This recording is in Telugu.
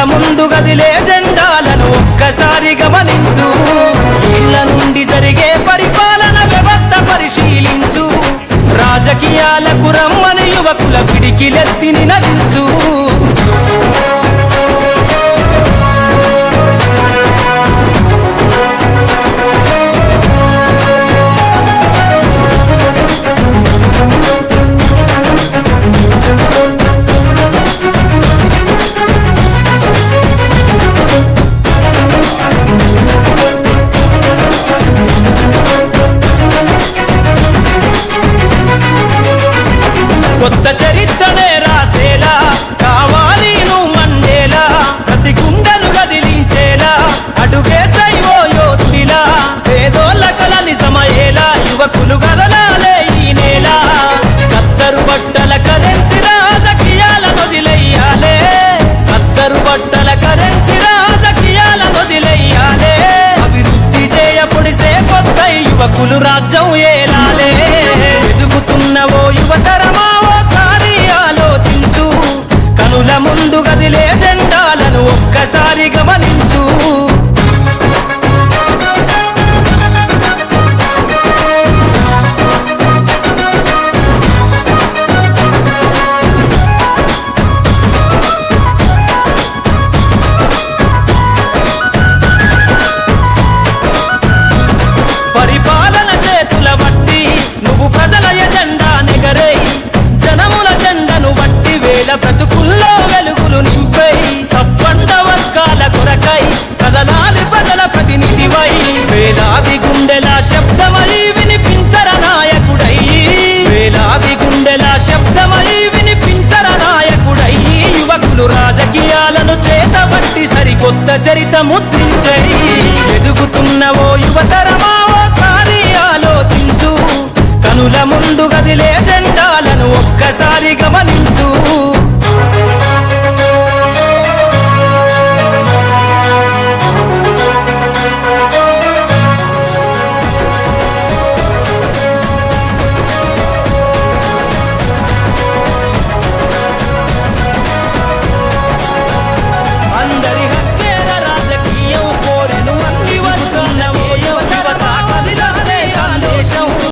ముందు గదిలే జెండాలను ఒక్కసారి గమనించు. ఇళ్ల నుండి జరిగే పరిపాలన వ్యవస్థ పరిశీలించు. రాజకీయాలకు రమ్మని యువకుల పిడికిలెత్తి నినదించు. కొత్త చరిత్రనే రాసేలా కావాలి నువ్వు మండేలా. ప్రతి గుండెను గదిలించేలా అడుగేసై ఓ యోధుడిలా. పేదోళ్ళ కల నిజమయ్యేలా యువకులు కదలాలే ఈ నేల. కత్తరు బట్టల కరెన్సీ రాజకీయాల వదిలెయ్యాలే. కత్తరు బట్టల కరెన్సీ రాజకీయాల వదిలెయ్యాలే. అభివృద్ధి చేయబొడిసే కొత్త యువకులు రాజ్యం ఏలాలే. ఎదుగుతున్న ఓ యువతరమా కనుల ముందు గదిలే జెండాలను ఒక్కసారి గమనించు. పరిపాలన చేతుల బట్టి నువ్వు ప్రజల ఎజెండా నెగరై. జనముల జెండను బట్టి వేల బ్రతుకుల్లో వెలుగులు నింపై. సబ్బండ వర్గాల కొరకై కదలాలి ప్రజల ప్రతినిధివై. వేలాది గుండెల శబ్దమై వినిపించర నాయకుడై. వేలాది గుండెల శబ్దమై వినిపించర నాయకుడై. యువకులు రాజకీయాలను చేతబట్టి సరికొత్త చరిత ముద్రించై. ఎదుగుతున్న ఓ యువతరమా ఓసారి ఆలోచించు. కనుల ముందు గదిలే జెండాలను ఒక్కసారి గమనించు.